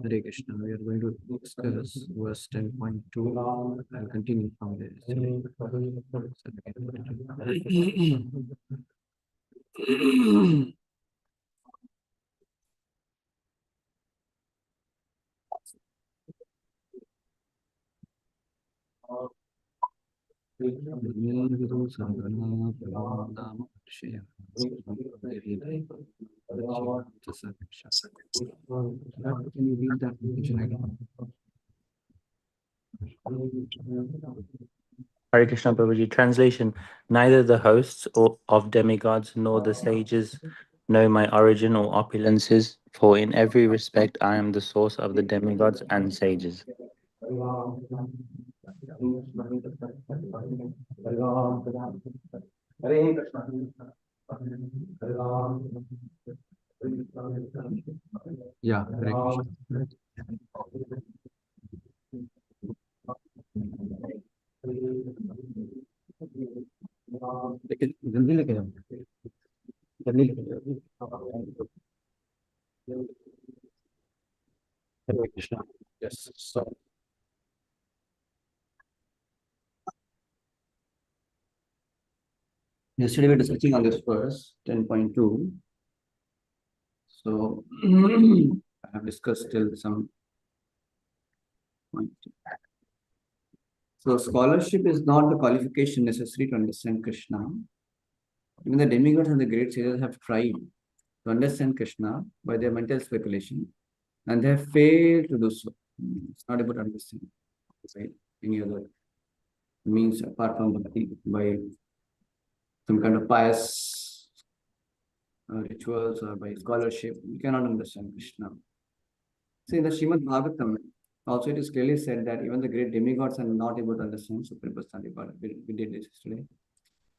Hare Krishna. We are going to discuss verse 10.2. I'll continue from there. Can you read that definition again? Hare Krishna Prabhuji. Translation: Neither the hosts of demigods nor the sages know my origin or opulences, for in every respect I am the source of the demigods and sages. Yeah, Hare Krishna. लेकिन जल्दी लेके जाओ, जल्दी लेके जाओ. Hare Krishna. Yes. So yesterday we were discussing on this verse 10.2. So I have discussed till some point. So scholarship is not the qualification necessary to understand Krishna. Even the demigods and the great sages have tried to understand Krishna by their mental speculation, and they have failed to do so. It's not about understanding, right? Any other means apart from bhakti, by some kind of pious rituals or by scholarship, you cannot understand Krishna. See, in the Srimad Bhagavatam, also it is clearly said that even the great demigods are not able to understand Supreme Personality God. We did this yesterday.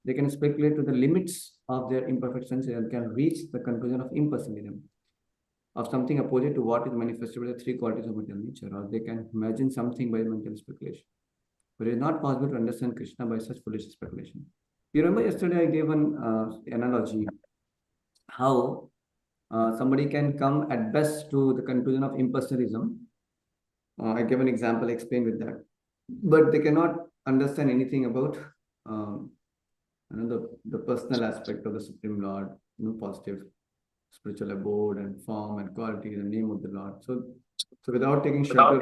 They can speculate to the limits of their imperfect senses and can reach the conclusion of impersonalism, of something opposite to what is manifested by the three qualities of material nature, or they can imagine something by mental speculation. But it is not possible to understand Krishna by such foolish speculation. You remember yesterday I gave an analogy how somebody can come at best to the conclusion of impersonalism. I gave an example, explain with that. But they cannot understand anything about the personal aspect of the Supreme Lord, positive spiritual abode and form and quality, the name of the Lord. So without taking shelter,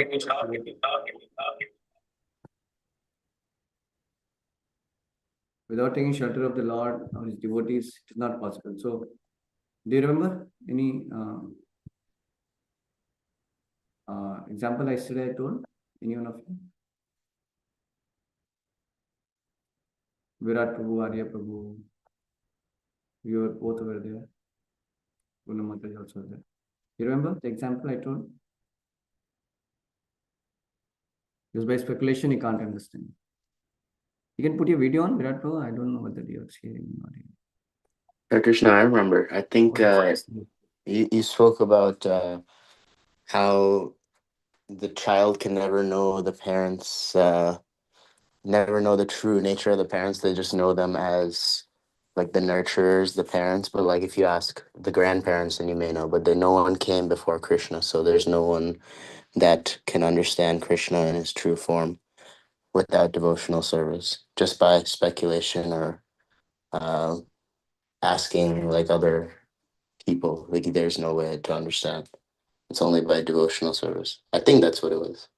without taking shelter of the Lord or his devotees, it is not possible. So, do you remember any example yesterday I told? Any one of you? Virat Prabhu, Arya Prabhu, you were both over there. Poonam Mataji also there. You remember the example I told? Because by speculation, you can't understand. You can put your video on Virat Prabhu. I don't know whether you're hearing or not hearing. Hare Krishna, I remember. I think you spoke about how the child can never know the parents, never know the true nature of the parents. They just know them as like the nurturers, the parents. But like if you ask the grandparents, then you may know. But then no one came before Krishna, so there's no one that can understand Krishna in his true form without devotional service, just by speculation or uh, asking like other people. Like there's no way to understand. It's only by devotional service. I think that's what it was.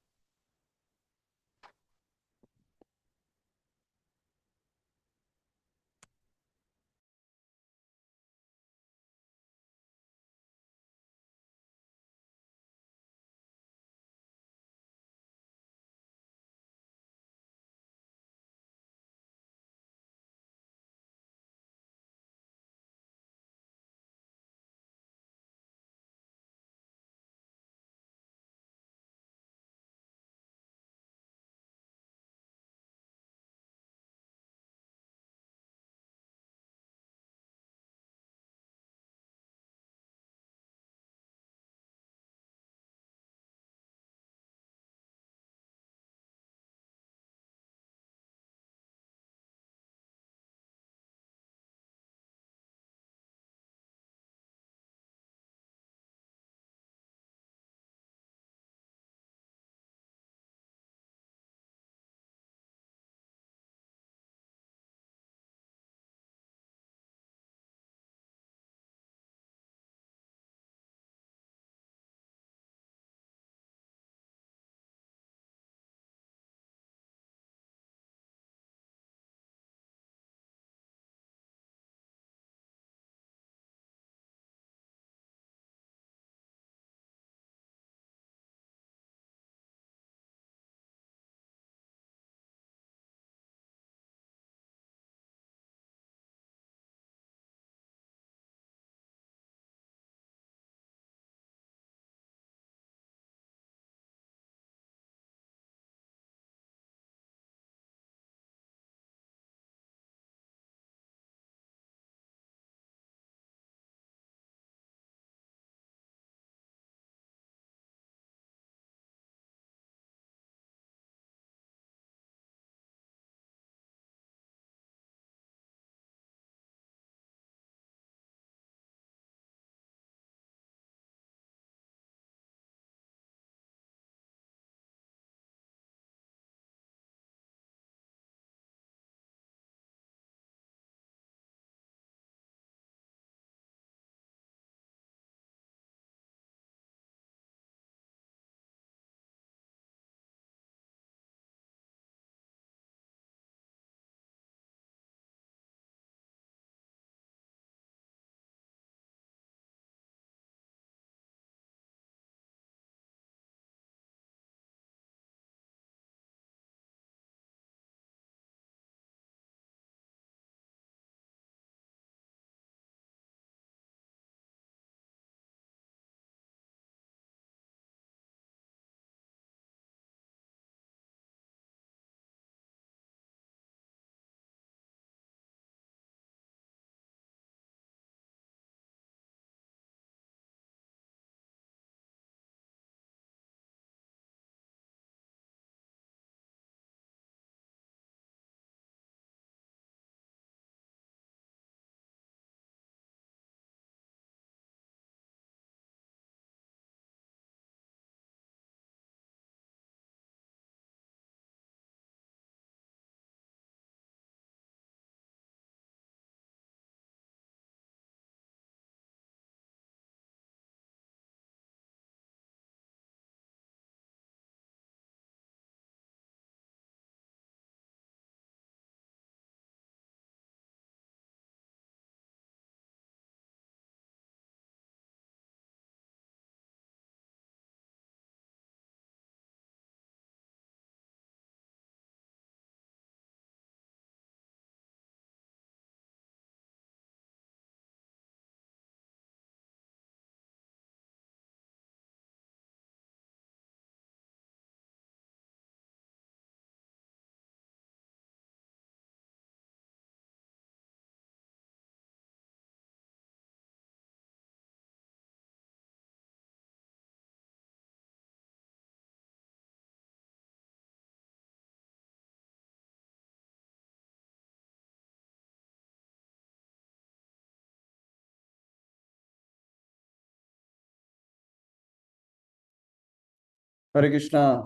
Hare Krishna.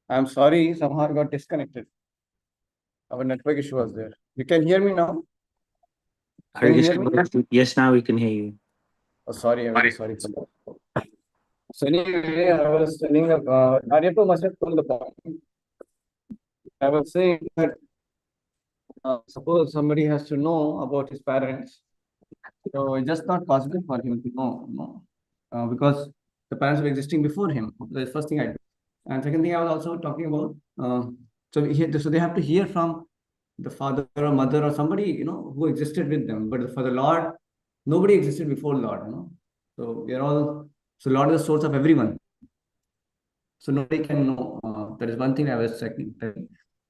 I'm sorry, somehow I got disconnected. Our network issue was there. You can hear me now? Hare Can you hear Krishna. me? Yes, now we can hear you. Oh, sorry, I'm very sorry for that. So anyway, I was telling Aryapo must have told the point. I was saying that suppose somebody has to know about his parents, so it's just not possible for him to know, because the parents were existing before him. That's the first thing I do. And second thing I was also talking about, so they have to hear from the father or mother or somebody, who existed with them. But for the Lord, nobody existed before Lord. So we are all, so Lord is the source of everyone. So nobody can know. That is one thing I was checking.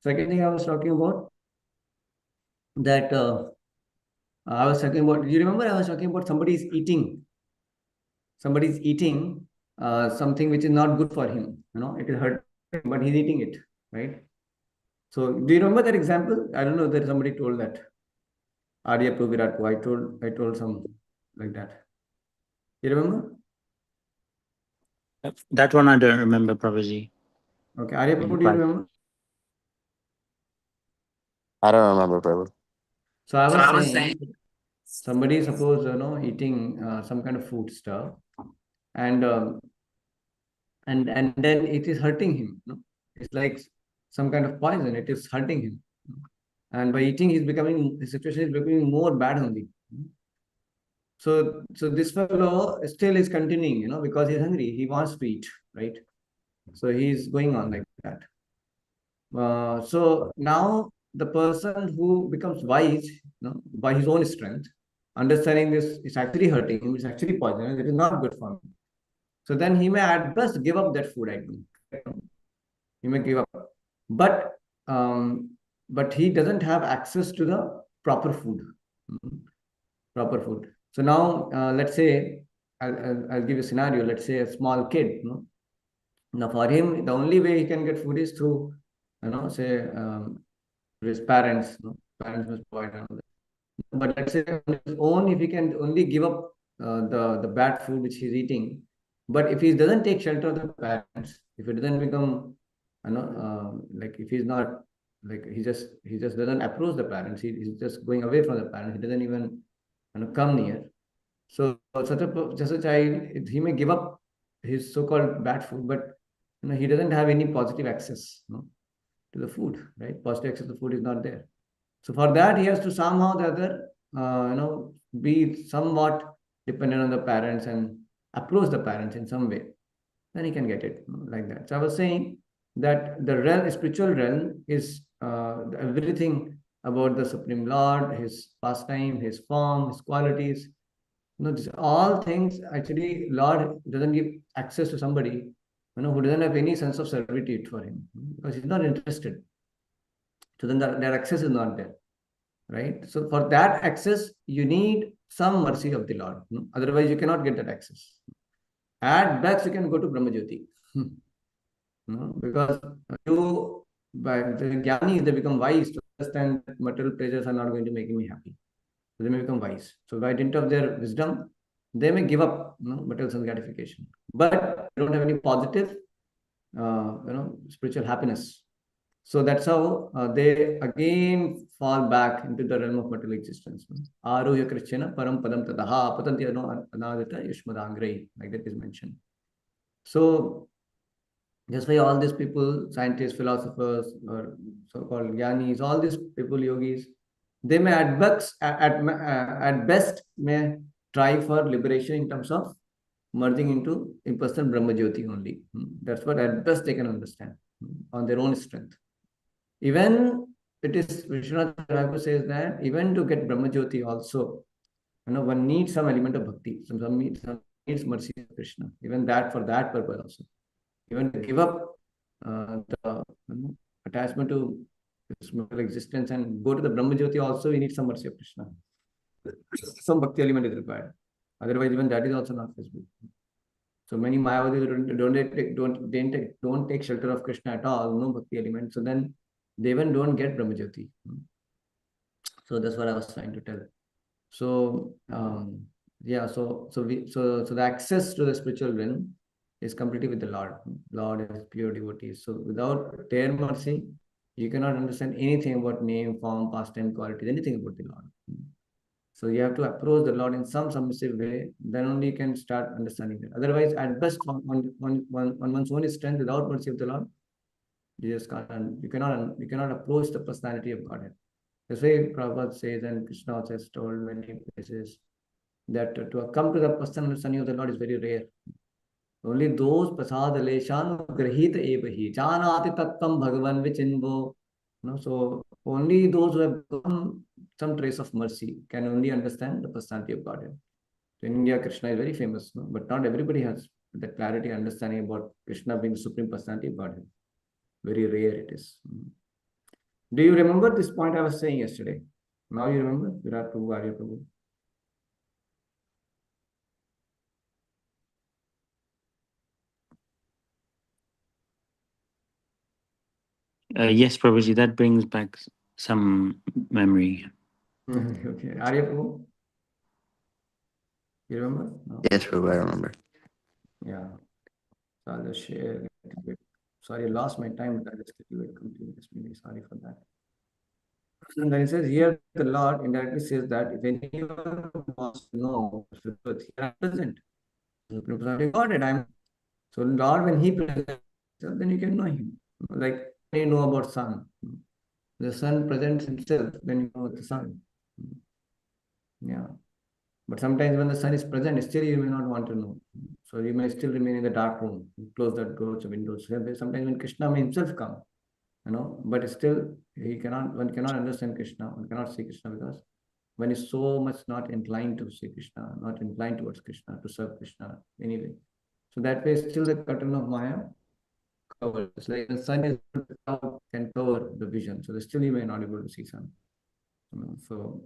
Second thing I was talking about that I was talking about. Do you remember I was talking about somebody's eating something which is not good for him. It is hurt, but he's eating it, right? So do you remember that example? I don't know that somebody told that. Arya Virat. I told some like that. You remember? That one I don't remember, Prabhuji. Okay, Arya Can Prabhu, you do you clarify? remember? I don't remember, Prabhu. So I was saying, somebody suppose eating some kind of food stuff, and and then it is hurting him. It's like some kind of poison. It is hurting him, and by eating, his situation is becoming more bad only. So this fellow still is continuing, because he's hungry. He wants to eat, right? So he's going on like that. So now the person who becomes wise, by his own strength, understanding this is actually hurting him, it's actually poisonous, it is not good for him. So then he may at best give up that food item. He may give up, but um, but he doesn't have access to the proper food. Mhm. Proper food. So now, let's say, I'll give you a scenario. Let's say a small kid. Now for him, the only way he can get food is through, say, his parents. Parents must provide and all that. But let's say on his own, if he can only give up the bad food which he's eating, but if he doesn't take shelter of the parents, if he doesn't become, like if he's not, like he just doesn't approach the parents, he's just going away from the parents. He doesn't even come near. So just a child, he may give up his so-called bad food, but he doesn't have any positive access, to the food, right? Positive access to food is not there. So for that, he has to somehow or the other, be somewhat dependent on the parents and approach the parents in some way. Then he can get it, like that. So I was saying that the realm, spiritual realm, is everything about the Supreme Lord, His pastime, His form, His qualities. These all things actually Lord doesn't give access to somebody, who doesn't have any sense of servitude for Him, because he's not interested. So then their access is not there, right? So for that access, you need some mercy of the Lord. Otherwise, you cannot get that access. At best, you can go to Brahmajyoti. Because by the jnanis, they become wise to understand that material pleasures are not going to make me happy. So they may become wise. So by dint of their wisdom, they may give up, material sense gratification. But they don't have any positive, spiritual happiness. So that's how they again fall back into the realm of material existence. Aruhya Krishna param padam tadaha patanti anadita yushmadangrai, like that is mentioned. So that's why all these people, scientists, philosophers, or so-called jnanis, all these people, yogis, they may at best may try for liberation in terms of merging into impersonal Brahmajyoti only. That's what at best they can understand, on their own strength. Even it is Vishwanath Thakur says that even to get Brahmajyoti also, one needs some element of bhakti, some needs mercy of Krishna. Even that, for that purpose also. Even to give up the attachment to this material existence and go to the Brahmajyoti also, we need some mercy of Krishna. Some bhakti element is required. Otherwise, even that is also not possible. So many Mayavadis don't take shelter of Krishna at all, no bhakti element. So then they even don't get Brahmajyoti. So that's what I was trying to tell. So yeah, so the access to the spiritual realm is completely with the Lord. Lord is pure devotees. So without their mercy, you cannot understand anything about name, form, past time, qualities, anything about the Lord. So you have to approach the Lord in some submissive way, then only you can start understanding it. Otherwise, at best, on one's own strength, without mercy of the Lord, you just can't, you cannot approach the personality of Godhead. That's why Prabhupada says, and Krishna also has told many places, that to come to the personal understanding of the Lord is very rare. Only those prasadaleshan grahita evahi janati tattam bhagavan vichinvo. So only those who have become some trace of mercy can only understand the personality of Godhead. So in India, Krishna is very famous, no? But not everybody has the clarity understanding about Krishna being the supreme personality of Godhead. Very rare it is. Do you remember this point I was saying yesterday? Now you remember? Virat Prabhu, Arya Prabhu. Yes, Prabhuji, that brings back some memory. Okay. Arya Prabhu, you remember? No? Yes, Prabhu, I remember. Yeah. So I'll just share a little bit. Sorry, I lost my time, but I'll just give it completely. Sorry for that. And then it says here, the Lord indirectly says that if anyone wants to know the truth, here I'm present. God, and I'm so Lord, when He presents, then you can know Him. Like you know about sun. The sun presents Himself when you know the sun. Yeah. But sometimes when the sun is present, still you may not want to know. So you may still remain in the dark room, close the doors or windows. Sometimes when Krishna may himself come, but still one cannot understand Krishna, one cannot see Krishna because one is so much not inclined to see Krishna, not inclined towards Krishna, to serve Krishna anyway. So that way still the curtain of Maya covers. It's like the sun is can cover the vision. So still you may not be able to see sun. So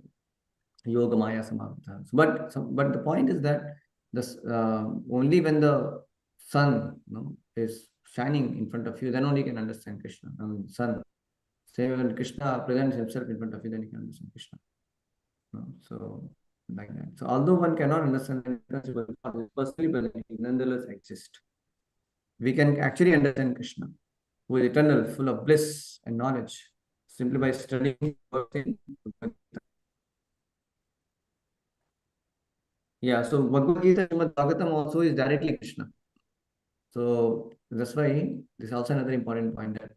Yoga Maya Samavita. But the point is that this only when the sun is shining in front of you, then only you can understand Krishna. Sun. Say when Krishna presents himself in front of you, then you can understand Krishna. So like that. So although one cannot understand personally present, he nonetheless exist. We can actually understand Krishna, who is eternal, full of bliss and knowledge, simply by studying. Yeah, so Bhagavad Gita, Srimad Bhagavatam also is directly Krishna. So that's why this is also another important point that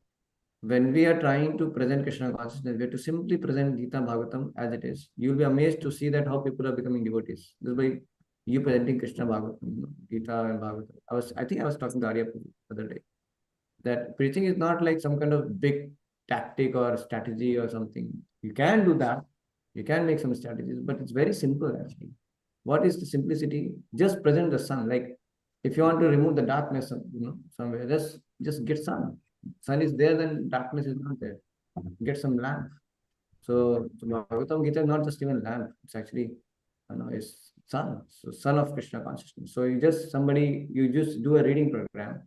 when we are trying to present Krishna consciousness, we have to simply present Gita Bhagavatam as it is. You'll be amazed to see that how people are becoming devotees. That's why you presenting Krishna Bhagavatam, Gita and Bhagavatam. I think I was talking to Arya the other day that preaching is not like some kind of big tactic or strategy or something. You can do that. You can make some strategies, but it's very simple actually. What is the simplicity? Just present the sun. Like if you want to remove the darkness, somewhere, just get sun. Sun is there, then darkness is not there. Get some lamp. So Bhagavatam Gita is not just even lamp. It's actually, it's sun. So sun of Krishna consciousness. So you just do a reading program.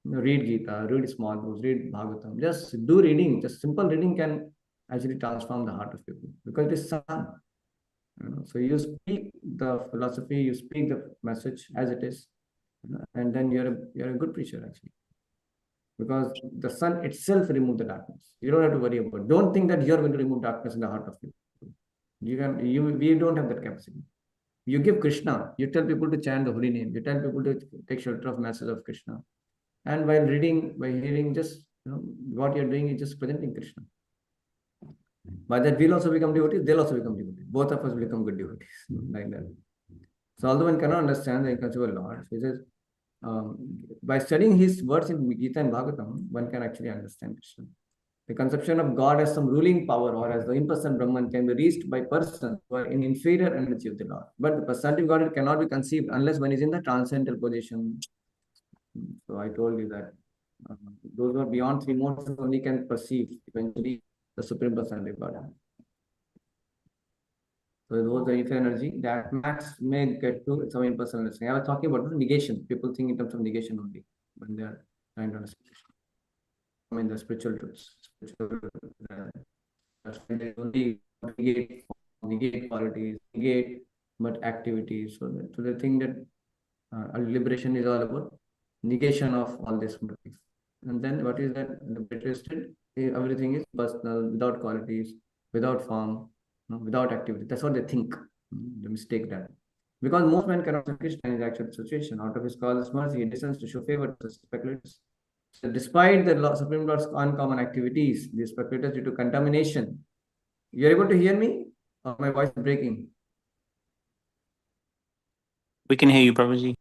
Read Gita, read small books, read Bhagavatam. Just do reading. Just simple reading can actually transform the heart of people because it is sun. So you speak the philosophy, you speak the message as it is, and then you're a good preacher actually, because the sun itself removes the darkness. You don't have to worry about. Don't think that you're going to remove darkness in the heart of people. We don't have that capacity. You give Krishna. You tell people to chant the holy name. You tell people to take shelter of message of Krishna. And while reading, by hearing, just what you're doing is just presenting Krishna. By that, we'll also become devotees, they'll also become devotees. Both of us will become good devotees, like that. So, although one cannot understand the inconceivable Lord, he says, by studying his words in Gita and Bhagavatam, one can actually understand Krishna. The conception of God as some ruling power or as the impersonal Brahman can be reached by persons who are in inferior energy of the Lord. But the personality of God cannot be conceived unless one is in the transcendental position. So, I told you that those who are beyond three modes only can perceive eventually the Supreme Personality of God. So those are ether energy that max may get to some impersonal understanding. I was talking about negation. People think in terms of negation only when they are trying to understand. I mean the spiritual truths. They only negate qualities, negate but activities. So they think that liberation is all about negation of all this motif. And then what is that? The twisted, everything is personal, without qualities, without form, without activity. That's what they think. They mistake that. Because most men cannot see Krishna in the actual situation. Out of his causeless mercy, he descends to show favor to the speculators. So despite the Supreme Lord's uncommon activities, the speculators, due to contamination, you are able to hear me? Or my voice is breaking? We can hear you, Prabhuji.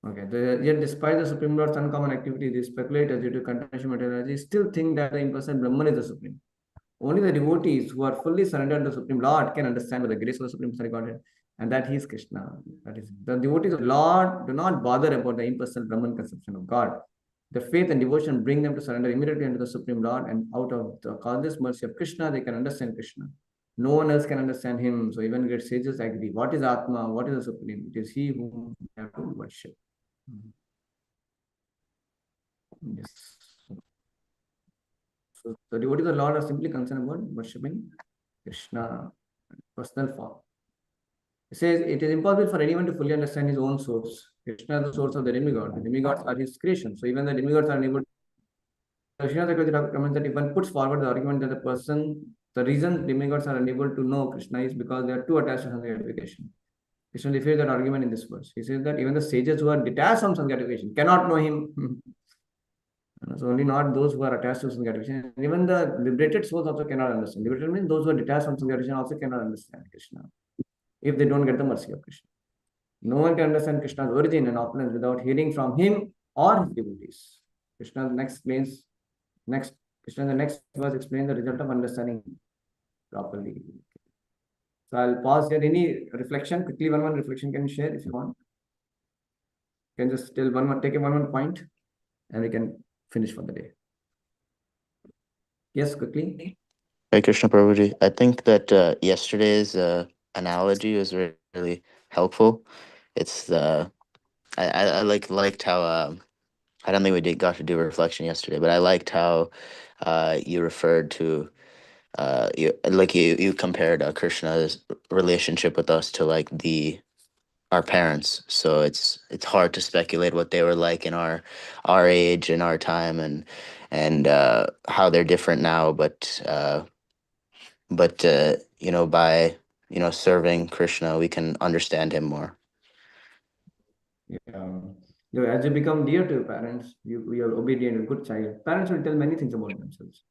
Okay. Yet, despite the Supreme Lord's uncommon activity, the speculators, due to contamination materiality, still think that the impersonal Brahman is the Supreme. Only the devotees who are fully surrendered to the Supreme Lord can understand by the grace of the Supreme Personality Godhead, and that He is Krishna. That is, the devotees of Lord do not bother about the impersonal Brahman conception of God. The faith and devotion bring them to surrender immediately unto the Supreme Lord, and out of the causeless mercy of Krishna, they can understand Krishna. No one else can understand Him. So even great sages agree. What is Atma? What is the Supreme? It is He whom we have to worship. Yes. So the devotees of the Lord are simply concerned about worshipping Krishna, personal form. It says it is impossible for anyone to fully understand his own source. Krishna is the source of the demigod. The demigods are his creation. So even the demigods are unable to. Krishna recommends that if one puts forward the argument that the reason demigods are unable to know Krishna is because they are too attached to Sangha gratification. Krishna defends that argument in this verse. He says that even the sages who are detached from Sangha gratification cannot know him. So only not those who are attached to Sangha gratification. Even the liberated souls also cannot understand. Liberated means those who are detached from Sangha gratification also cannot understand Krishna if they don't get the mercy of Krishna. No one can understand Krishna's origin and opulence without hearing from him or his devotees. Krishna in the next verse explains the result of understanding properly. So I'll pause here. Any reflection? Quickly, one reflection can you share if you want. You can just tell take a one point, and we can finish for the day. Yes, quickly. Hare Krishna Prabhuji. I think that yesterday's analogy was really helpful. It's I liked how I don't think we got to do a reflection yesterday, but I liked how you referred to you compared Krishna's relationship with us to like our parents. So it's hard to speculate what they were like in our age and our time, and how they're different now, but by serving Krishna, we can understand him more. Yeah. As you become dear to your parents, you are obedient and good child. Parents will tell many things about themselves.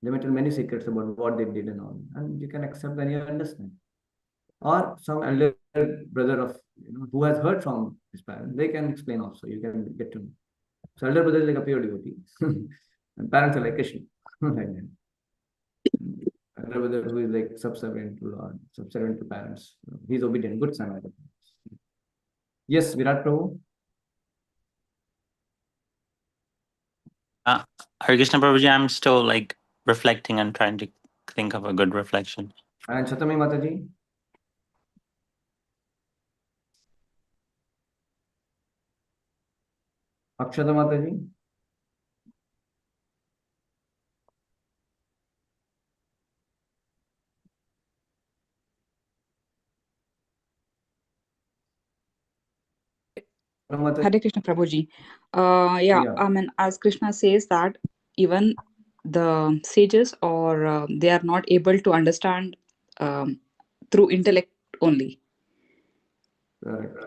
They may tell many secrets about what they did and all, and you can accept and you understand. Or some elder brother of who has heard from his parents, they can explain also. You can get to know. So elder brother is like a pure devotee, and parents are like Krishna. Elder brother who is like subservient to Lord, subservient to parents. He's obedient, good son. Yes, Virat Prabhu. Hare Krishna Prabhuji, I'm still like reflecting and trying to think of a good reflection. And Chatami Mataji. Akshata Mataji. Hare Krishna Prabhuji. Yeah, I mean, as Krishna says that even the sages or they are not able to understand through intellect only. Correct.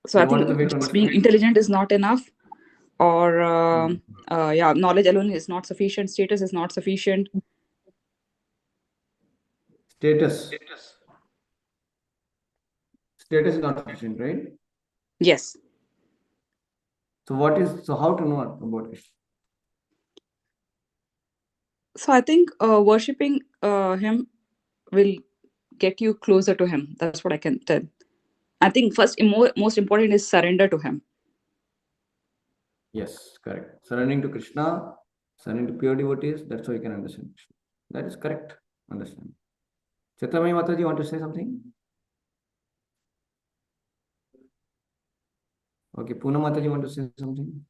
So I think just being intelligent is not enough, or knowledge alone is not sufficient. Status is not sufficient. Status is not sufficient, right? Yes. So how to know about it? So I think worshipping him will get you closer to him. That's what I can tell. I think most important is surrender to him. Yes, correct. Surrendering to Krishna, surrendering to pure devotees, that's how you can understand Krishna. That is correct. Understand. Chaitanya Mataji, you want to say something? Okay, Poonam Mataji, you want to say something?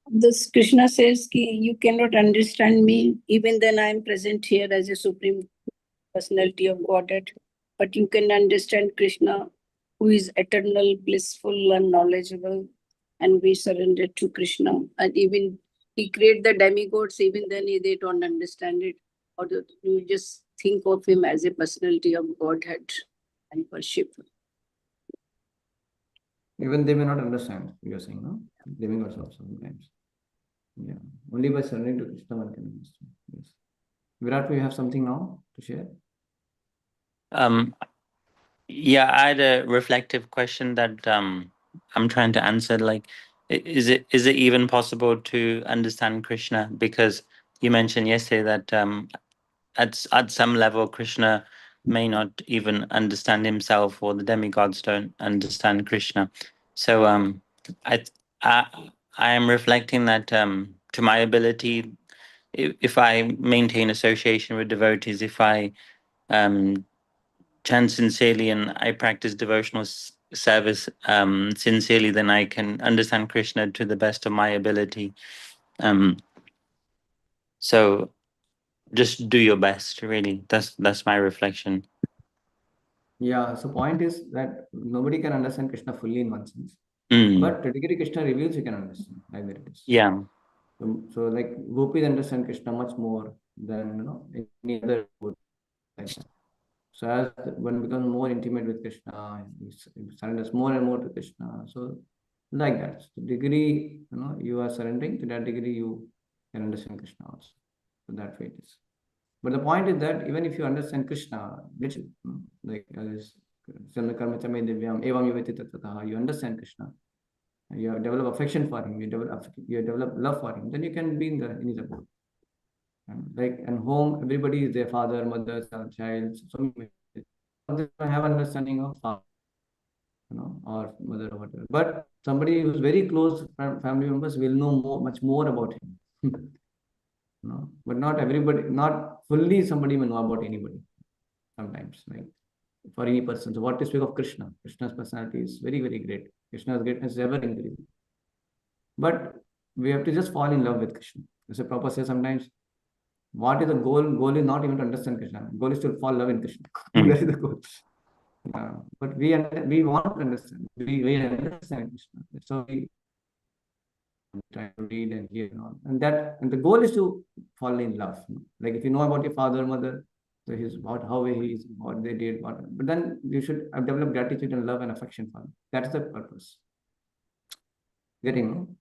This Krishna says, you cannot understand me, even then I am present here as a supreme personality of Godhead. But you can understand Krishna who is eternal, blissful, and knowledgeable, and we surrender to Krishna. And even he created the demigods, even then they don't understand it. Or you just think of him as a personality of Godhead and worship. Even they may not understand, you're saying, no? Demigods also sometimes. Yeah. Only by surrendering to Krishna one can understand. Yes. Virat, you have something now to share? Yeah, I had a reflective question that I'm trying to answer. Like, is it even possible to understand Krishna? Because you mentioned yesterday that at some level Krishna may not even understand himself, or the demigods don't understand Krishna. So I I I am reflecting that to my ability, if I maintain association with devotees, if I um chant sincerely and I practice devotional service sincerely, then I can understand Krishna to the best of my ability. So just do your best, really. That's my reflection. Yeah, so point is that nobody can understand Krishna fully in one sense. Mm. But to the degree Krishna reveals, you can understand. Like that it is. Yeah. So like gopis understand Krishna much more than any other would, like that. So as one becomes more intimate with Krishna, he surrenders more and more to Krishna. So like that. So degree you are surrendering, to that degree you can understand Krishna also. So that way it is. But the point is that even if you understand Krishna, literally, like as you understand Krishna, you have developed affection for him, you develop love for him, then you can be in his abode. Like in home, everybody is their father, mother, son, child. So they have understanding of father, or mother or whatever. But somebody who's very close family members will know much more about him. But not everybody, not fully somebody will know about anybody. Sometimes, like for any person. So what to speak of Krishna? Krishna's personality is very, very great. Krishna's greatness is ever increasing. But we have to just fall in love with Krishna. As a Prabhupada says sometimes, what is the goal? Goal is not even to understand Krishna. Goal is to fall in love in Krishna. That is the goal. But we want to understand. We understand Krishna. So we try to read and hear and all. And the goal is to fall in love. Like if you know about your father, mother, so how he is, what they did, but then you should develop gratitude and love and affection for them. That's the purpose. Getting.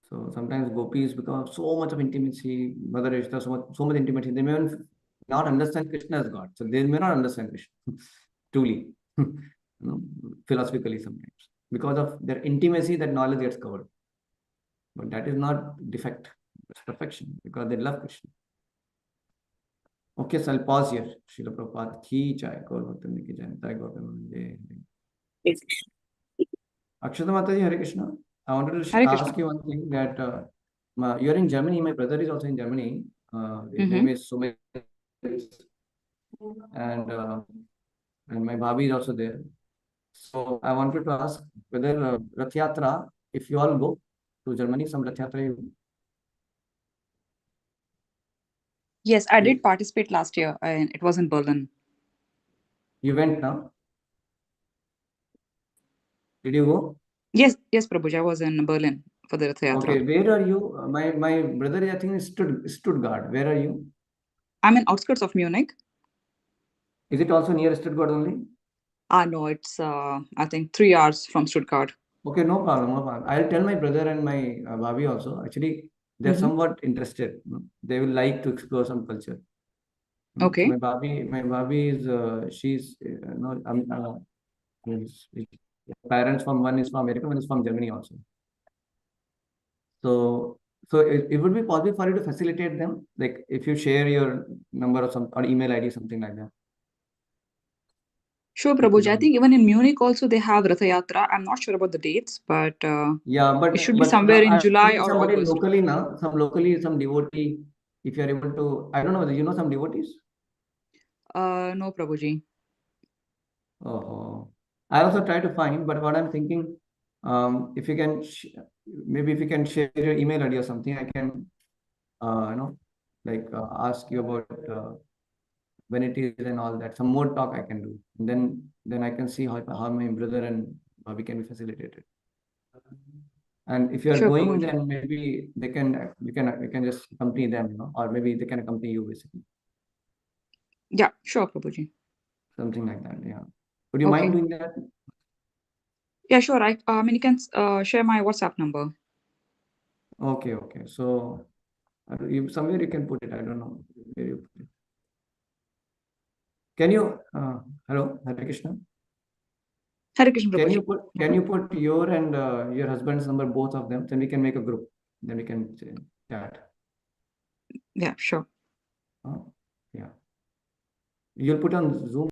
So sometimes gopis become so much of intimacy, Mother Ishta, so much intimacy. They may even not understand Krishna as God. So they may not understand Krishna truly, philosophically sometimes. Because of their intimacy, that knowledge gets covered. But that is not defect, it's perfection, because they love Krishna. Okay, so I'll pause here. Srila Prabhupada ki jai, Gaur Bhaktivinoda ki jai, Jai Gautama jai. Akshata Mataji, Hare Krishna. I wanted to Hare ask Krishna. you one thing that you're in Germany. My brother is also in Germany. His name is Sumit, and my bhabi is also there. So I wanted to ask whether Rath Yatra, if you all go to Germany, some Rath Yatra, Yes, I did participate last year, and it was in Berlin. you went now? Did you go? Yes, Prabhuji, I was in Berlin for the Rath Yatra. Okay, where are you? My brother is, I think, in Stuttgart. Where are you? I'm in outskirts of Munich. Is it also near Stuttgart only? No, it's I think 3 hours from Stuttgart. Okay, no problem, no problem. I'll tell my brother and my bhabi also. Actually, they're somewhat interested. They will like to explore some culture. Okay. So my bhabi is she's his parents from one is from America, one is from Germany also. So it would be possible for you to facilitate them, like if you share your number or email ID, something like that. Sure, Prabhuji. I think even in Munich also they have Rath Yatra. I'm not sure about the dates, but it should be somewhere in July or somebody August. locally now, some devotee, if you are able to, I don't know whether you know some devotees. No, Prabhuji. Oh, I also try to find, but what I'm thinking, if you can, maybe if you can share your email ID or something, I can, ask you about vanities and all that. Some more talk I can do. And then I can see how my brother and Bobby can be facilitated. And if you are Sure, going, Prabhuji. then maybe we can just accompany them, you know, or maybe they can accompany you basically. Yeah, sure, Prabhuji. Something like that. Yeah. Would you Okay. mind doing that? Yeah, sure. I mean, you can share my WhatsApp number. Okay. So somewhere you can put it. I don't know where you put it. Can you hello, Hare Krishna? Hare Krishna, Can Prabhuji. you put your and your husband's number, both of them? Then we can make a group. Then we can chat. Yeah, sure. Yeah. You'll put on Zoom.